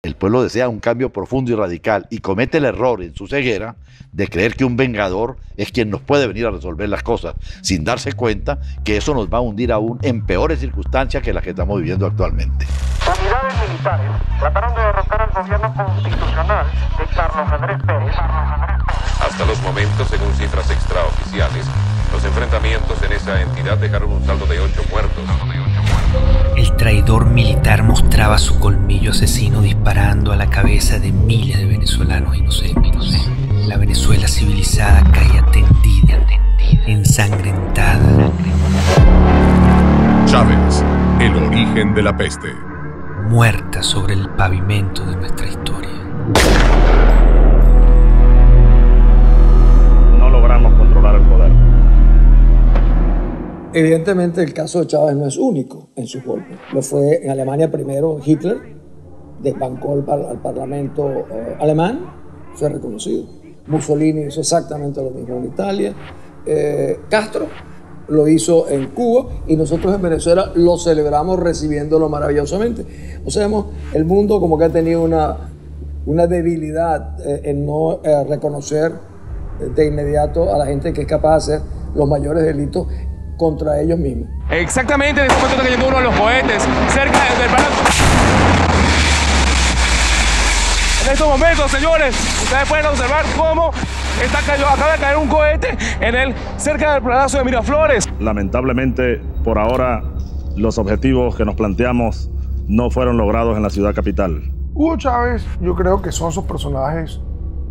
El pueblo desea un cambio profundo y radical y comete el error en su ceguera de creer que un vengador es quien nos puede venir a resolver las cosas, sin darse cuenta que eso nos va a hundir aún en peores circunstancias que las que estamos viviendo actualmente. Unidades militares trataron de derrocar al gobierno constitucional de Carlos Andrés Pérez. Hasta los momentos, según cifras extraoficiales, los enfrentamientos en esa entidad dejaron un saldo de 8 muertos. El traidor militar mostraba su colmillo asesino disparando a la cabeza de miles de venezolanos inocentes. La Venezuela civilizada caía tendida, ensangrentada. Chávez, el origen de la peste. Muerta sobre el pavimento de nuestra historia. No logramos controlar el poder. Evidentemente el caso de Chávez no es único en sus golpes. Lo fue en Alemania primero Hitler, desbancó al parlamento alemán, fue reconocido. Mussolini hizo exactamente lo mismo en Italia. Castro lo hizo en Cuba y nosotros en Venezuela lo celebramos recibiéndolo maravillosamente. O sea, el mundo como que ha tenido una debilidad en no reconocer de inmediato a la gente que es capaz de hacer los mayores delitos contra ellos mismos. Exactamente, en este momento está cayendo uno de los cohetes cerca del Palacio. En estos momentos, señores, ustedes pueden observar cómo acaba de caer un cohete cerca del Palacio de Miraflores. Lamentablemente, por ahora, los objetivos que nos planteamos no fueron logrados en la ciudad capital. Hugo Chávez, yo creo que son esos personajes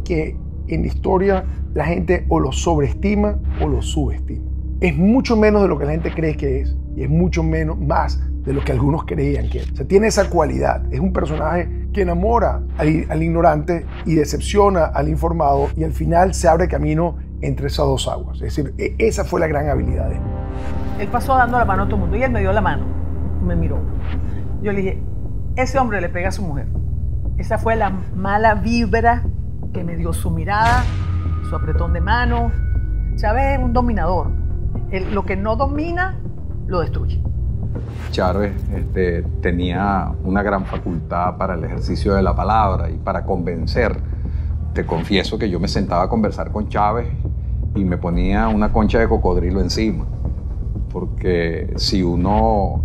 que en la historia la gente o los sobreestima o los subestima. Es mucho menos de lo que la gente cree que es y es mucho más de lo que algunos creían que es. O sea, tiene esa cualidad. Es un personaje que enamora al ignorante y decepciona al informado y al final se abre camino entre esas dos aguas. Es decir, esa fue la gran habilidad de él. Él pasó dando la mano a todo el mundo y él me dio la mano y me miró. Yo le dije, ese hombre le pega a su mujer. Esa fue la mala vibra que me dio su mirada, su apretón de mano. Chávez es un dominador. Lo que no domina, lo destruye. Chávez tenía una gran facultad para el ejercicio de la palabra y para convencer. Te confieso que yo me sentaba a conversar con Chávez y me ponía una concha de cocodrilo encima. Porque si uno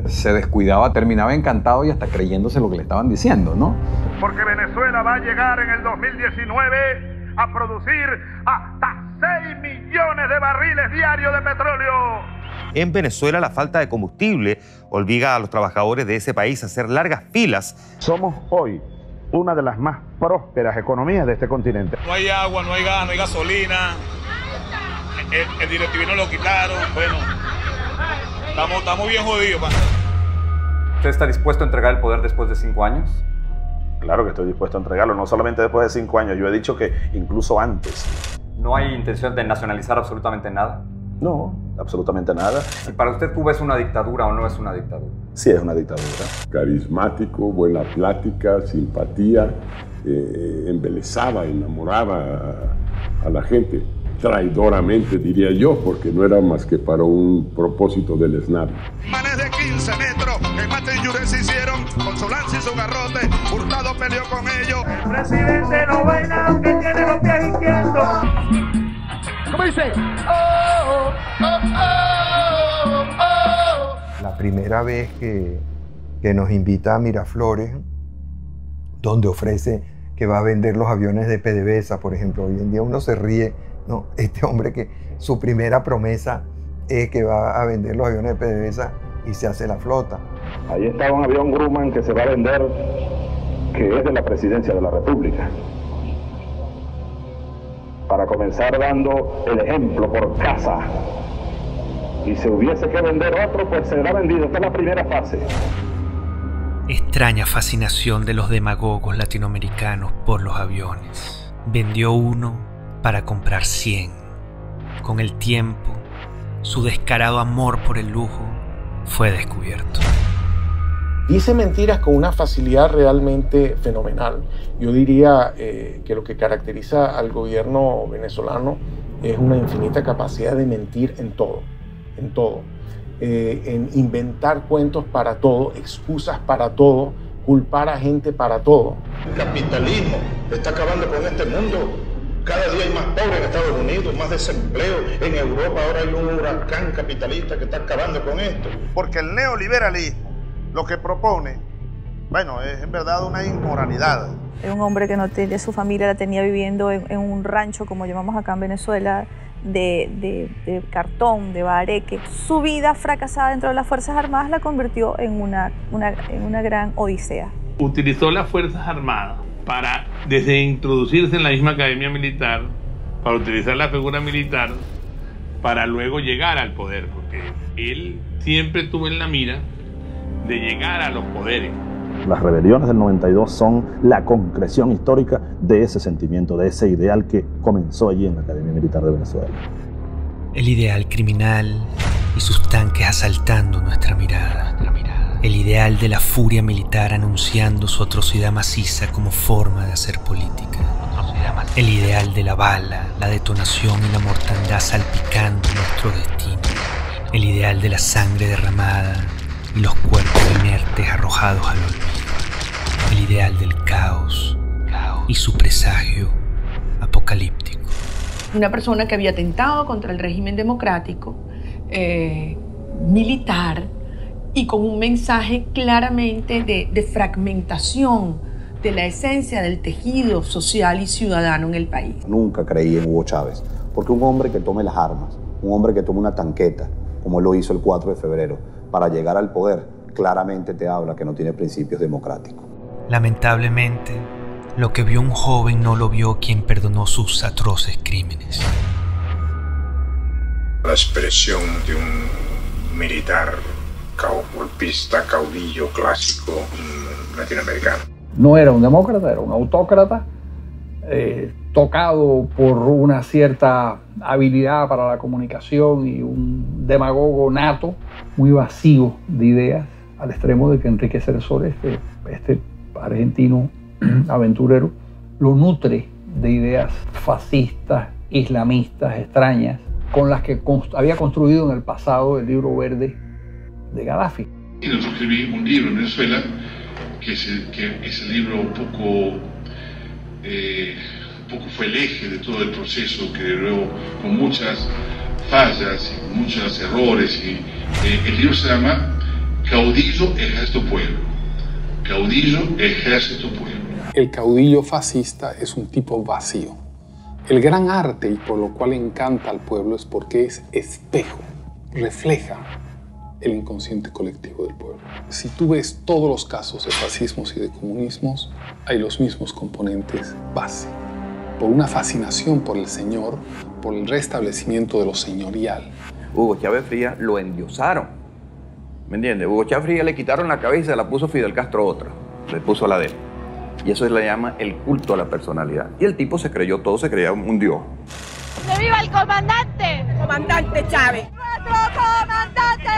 se descuidaba, terminaba encantado y hasta creyéndose lo que le estaban diciendo, ¿no? Porque Venezuela va a llegar en el 2019 a producir hasta 6 millones de barriles diarios de petróleo. En Venezuela, la falta de combustible obliga a los trabajadores de ese país a hacer largas filas. Somos hoy una de las más prósperas economías de este continente. No hay agua, no hay gas, no hay gasolina. El directivino lo quitaron. Bueno, estamos bien jodidos. ¿Usted está dispuesto a entregar el poder después de 5 años? Claro que estoy dispuesto a entregarlo, no solamente después de 5 años, yo he dicho que incluso antes. ¿No hay intención de nacionalizar absolutamente nada? No, absolutamente nada. ¿Y para usted Cuba es una dictadura o no es una dictadura? Sí, es una dictadura. Carismático, buena plática, simpatía, embelezaba, enamoraba a la gente. Traidoramente, diría yo, porque no era más que para un propósito del SNAP. Manes de 15 metros que Mate y Yures hicieron con su lanza y su garrote. Hurtado peleó con ellos. El presidente no baila aunque tiene los pies izquierdos. ¿Cómo dice? Oh, oh, oh, oh. La primera vez que nos invita a Miraflores, donde ofrece que va a vender los aviones de PDVSA, por ejemplo. Hoy en día uno se ríe, ¿no? Este hombre que su primera promesa es que va a vender los aviones de PDVSA y se hace la flota. Ahí está un avión Grumman que se va a vender, que es de la Presidencia de la República. Para comenzar dando el ejemplo por casa. Y si hubiese que vender otro, pues será vendido. Esta es la primera fase. Extraña fascinación de los demagogos latinoamericanos por los aviones. Vendió uno para comprar 100. Con el tiempo, su descarado amor por el lujo fue descubierto. Dice mentiras con una facilidad realmente fenomenal. Yo diría que lo que caracteriza al gobierno venezolano es una infinita capacidad de mentir en todo, en inventar cuentos para todo, excusas para todo, culpar a gente para todo. El capitalismo está acabando con este mundo. Cada día hay más pobres en Estados Unidos, más desempleo. En Europa ahora hay un huracán capitalista que está acabando con esto. Porque el neoliberalismo lo que propone, bueno, es en verdad una inmoralidad. Es un hombre que no tenía, su familia la tenía viviendo en un rancho, como llamamos acá en Venezuela, de cartón, de bareque. Su vida fracasada dentro de las Fuerzas Armadas la convirtió en una gran odisea. Utilizó las Fuerzas Armadas para, desde introducirse en la misma academia militar, para utilizar la figura militar, para luego llegar al poder, porque él siempre tuvo en la mira de llegar a los poderes. Las rebeliones del 92 son la concreción histórica de ese sentimiento, de ese ideal que comenzó allí en la Academia Militar de Venezuela. El ideal criminal y sus tanques asaltando nuestra mirada. El ideal de la furia militar anunciando su atrocidad maciza como forma de hacer política. El ideal de la bala, la detonación y la mortandad salpicando nuestro destino. El ideal de la sangre derramada y los cuerpos inertes arrojados al olvido. El ideal del caos y su presagio apocalíptico. Una persona que había atentado contra el régimen democrático, militar, y con un mensaje claramente de fragmentación de la esencia del tejido social y ciudadano en el país. Nunca creí en Hugo Chávez, porque un hombre que tome las armas, un hombre que tome una tanqueta, como lo hizo el 4 de febrero, para llegar al poder, claramente te habla que no tiene principios democráticos. Lamentablemente, lo que vio un joven no lo vio quien perdonó sus atroces crímenes. La expresión de un militar golpista, caudillo clásico latinoamericano. No era un demócrata, era un autócrata, tocado por una cierta habilidad para la comunicación y un demagogo nato, muy vacío de ideas, al extremo de que Enrique Ceresor, este argentino aventurero, lo nutre de ideas fascistas, islamistas, extrañas, con las que había construido en el pasado el libro verde de Gaddafi. Y nosotros escribí un libro en Venezuela, que ese libro un poco fue el eje de todo el proceso, que luego con muchas fallas y muchos errores. El libro se llama Caudillo, Ejército, Pueblo. Caudillo, Ejército, Pueblo. El caudillo fascista es un tipo vacío. El gran arte, y por lo cual encanta al pueblo, es porque es espejo, refleja el inconsciente colectivo del pueblo. Si tú ves todos los casos de fascismos y de comunismos, hay los mismos componentes base. Por una fascinación por el señor, por el restablecimiento de lo señorial. Hugo Chávez Frías lo endiosaron. ¿Me entiendes? Hugo Chávez Frías le quitaron la cabeza y se la puso Fidel Castro otra. Le puso la de él. Y eso se le llama el culto a la personalidad. Y el tipo se creyó todo, se creía un dios. ¡Que viva el comandante! ¡Comandante Chávez! ¡Nuestro comandante!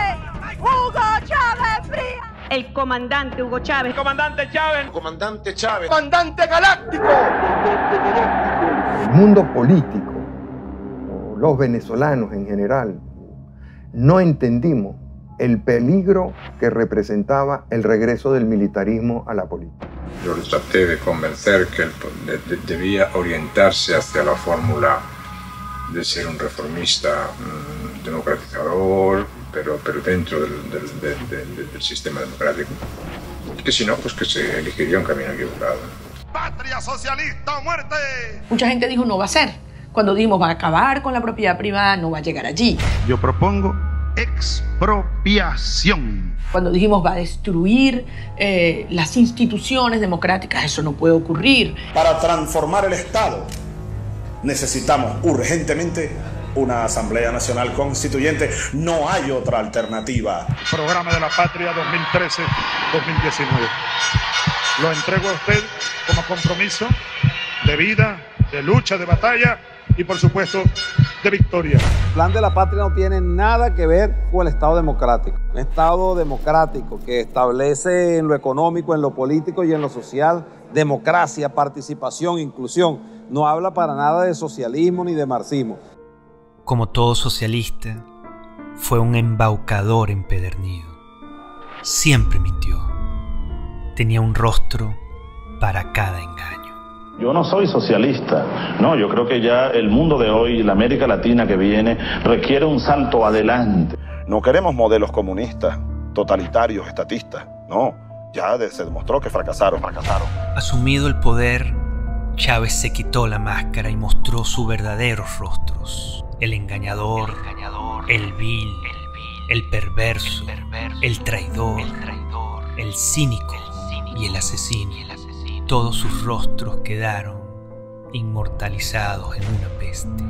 ¡Hugo Chávez Frías! El comandante Hugo Chávez. ¡Comandante Chávez! ¡Comandante Chávez! ¡Comandante Galáctico! El mundo político, los venezolanos en general, no entendimos el peligro que representaba el regreso del militarismo a la política. Yo les traté de convencer que él debía orientarse hacia la fórmula de ser un reformista democratizador, pero dentro del sistema democrático. Que si no, pues que se elegiría un camino equivocado. ¡Patria socialista o muerte! Mucha gente dijo no va a ser. Cuando dijimos va a acabar con la propiedad privada, no va a llegar allí. Yo propongo expropiación. Cuando dijimos va a destruir las instituciones democráticas, eso no puede ocurrir. Para transformar el Estado necesitamos urgentemente una Asamblea Nacional Constituyente. No hay otra alternativa. Programa de la Patria 2013-2019. Lo entrego a usted como compromiso de vida, de lucha, de batalla y por supuesto de victoria. El Plan de la Patria no tiene nada que ver con el Estado democrático. Un Estado democrático que establece en lo económico, en lo político y en lo social democracia, participación, inclusión. No habla para nada de socialismo ni de marxismo. Como todo socialista, fue un embaucador empedernido. Siempre mintió. tenía un rostro para cada engaño. Yo no soy socialista, no, yo creo que ya el mundo de hoy, la América Latina que viene, requiere un salto adelante. No queremos modelos comunistas, totalitarios, estatistas, no, ya se demostró que fracasaron. Asumido el poder, Chávez se quitó la máscara y mostró sus verdaderos rostros. El engañador, el vil, el perverso, el traidor, el cínico y el asesino. Todos sus rostros quedaron inmortalizados en una peste.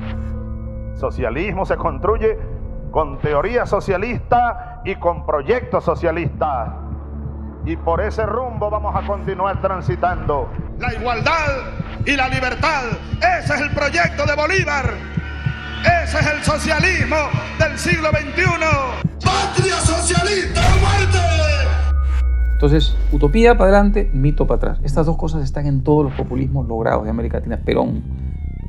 Socialismo se construye con teoría socialista y con proyectos socialistas. Y por ese rumbo vamos a continuar transitando. La igualdad y la libertad, ese es el proyecto de Bolívar. Ese es el socialismo del siglo XXI. ¡Patria socialista, muerte! Entonces, utopía para adelante, mito para atrás. Estas dos cosas están en todos los populismos logrados de América Latina. Perón,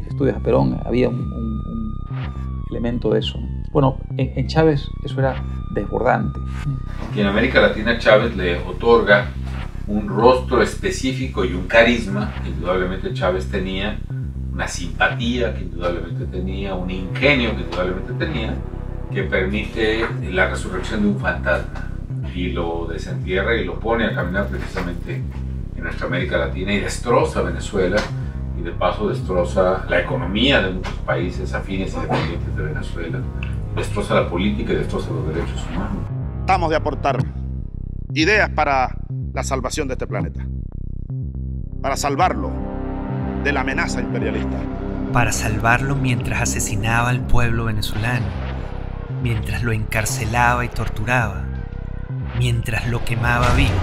si estudias a Perón, había un elemento de eso. Bueno, en Chávez eso era desbordante. Que en América Latina Chávez le otorga un rostro específico y un carisma que indudablemente Chávez tenía, una simpatía que indudablemente tenía, un ingenio que indudablemente tenía, que permite la resurrección de un fantasma y lo desentierra y lo pone a caminar precisamente en nuestra América Latina y destroza Venezuela y de paso destroza la economía de muchos países afines y dependientes de Venezuela, destroza la política y destroza los derechos humanos. Tratamos de aportar ideas para la salvación de este planeta, para salvarlo de la amenaza imperialista. Para salvarlo mientras asesinaba al pueblo venezolano, mientras lo encarcelaba y torturaba, mientras lo quemaba vivo.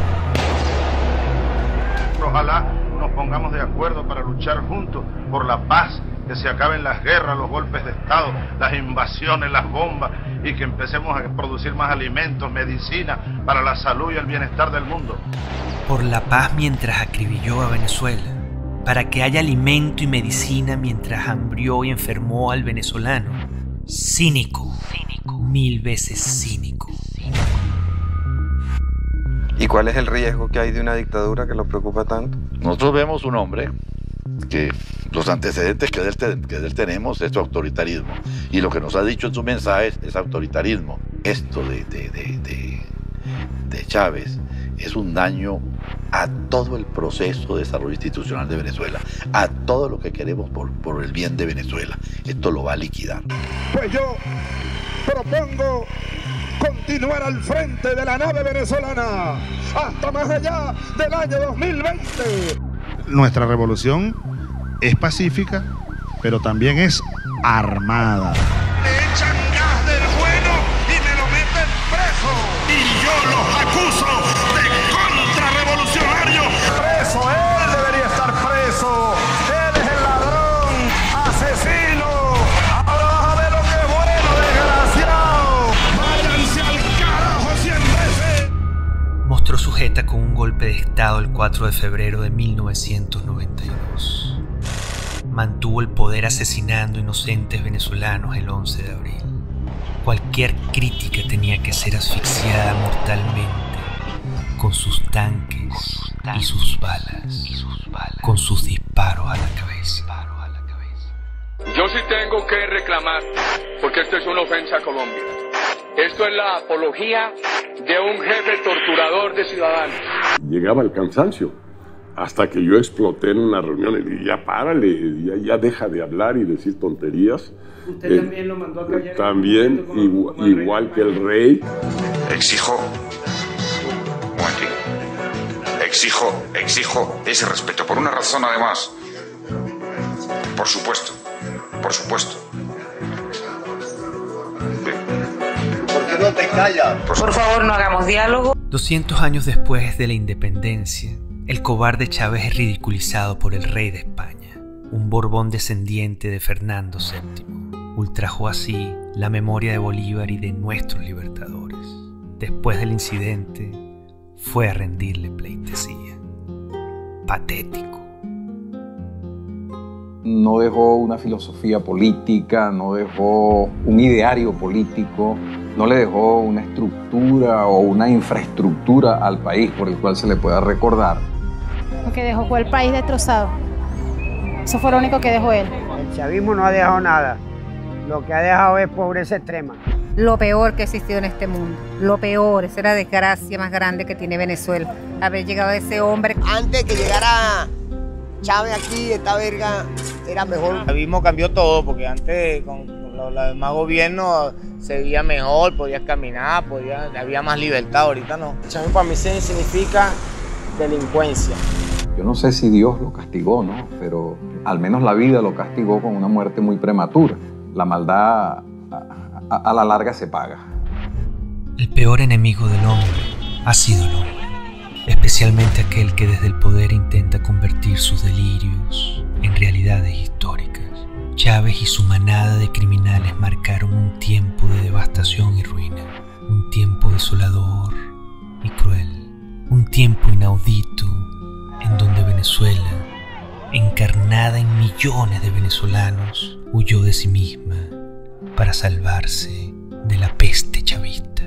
Ojalá nos pongamos de acuerdo para luchar juntos por la paz, que se acaben las guerras, los golpes de Estado, las invasiones, las bombas, y que empecemos a producir más alimentos, medicina para la salud y el bienestar del mundo. Por la paz mientras acribilló a Venezuela, para que haya alimento y medicina mientras hambrió y enfermó al venezolano. Cínico, mil veces cínico. ¿Y cuál es el riesgo que hay de una dictadura que lo preocupa tanto? Nosotros vemos un hombre que los antecedentes que de él tenemos es su autoritarismo. Y lo que nos ha dicho en sus mensajes es autoritarismo. Esto de Chávez es un daño a todo el proceso de desarrollo institucional de Venezuela, a todo lo que queremos por el bien de Venezuela. Esto lo va a liquidar. Pues yo propongo continuar al frente de la nave venezolana hasta más allá del año 2020. Nuestra revolución es pacífica, pero también es armada. Le echan gas del bueno y me lo meten preso. Y yo los acuso de contrarrevolucionarios. Preso, él debería estar preso. Él es el ladrón, asesino. Ahora vas a ver lo que es bueno, desgraciado. Váyanse al carajo 100 veces. Mostró sujeta con un golpe de estado el 4 de febrero de 1992. Mantuvo el poder asesinando inocentes venezolanos el 11 de abril. Cualquier crítica tenía que ser asfixiada mortalmente con sus tanques y sus balas, con sus disparos a la cabeza. Yo sí tengo que reclamar, porque esto es una ofensa a Colombia. Esto es la apología de un jefe torturador de ciudadanos. Llegaba el cansancio. Hasta que yo exploté en una reunión y dije, ya párale, ya deja de hablar y decir tonterías. ¿Usted también lo mandó a callar? También, igual que el rey. Exijo ese respeto, por una razón además. Por supuesto. ¿Por qué no te callas? Por favor, no hagamos diálogo. 200 años después de la independencia, el cobarde Chávez es ridiculizado por el rey de España, un Borbón descendiente de Fernando VII. Ultrajó así la memoria de Bolívar y de nuestros libertadores. Después del incidente, fue a rendirle pleitesía. Patético. No dejó una filosofía política, no dejó un ideario político, no le dejó una estructura o una infraestructura al país por el cual se le pueda recordar. Lo que dejó fue el país destrozado. Eso fue lo único que dejó él. El chavismo no ha dejado nada. Lo que ha dejado es pobreza extrema. Lo peor que ha existido en este mundo. Lo peor, esa es la desgracia más grande que tiene Venezuela. Haber llegado a ese hombre. Antes que llegara Chávez aquí, esta verga era mejor. El chavismo cambió todo, porque antes con los demás gobiernos se veía mejor, podías caminar, había más libertad, ahorita no. El chavismo para mí significa delincuencia. Yo no sé si Dios lo castigó, ¿no? Pero al menos la vida lo castigó con una muerte muy prematura. La maldad a la larga se paga. El peor enemigo del hombre ha sido el hombre, especialmente aquel que desde el poder intenta convertir sus delirios en realidades históricas. Chávez y su manada de criminales marcaron un tiempo de devastación y ruina, un tiempo desolador y cruel, un tiempo inaudito en donde Venezuela, encarnada en millones de venezolanos, huyó de sí misma para salvarse de la peste chavista.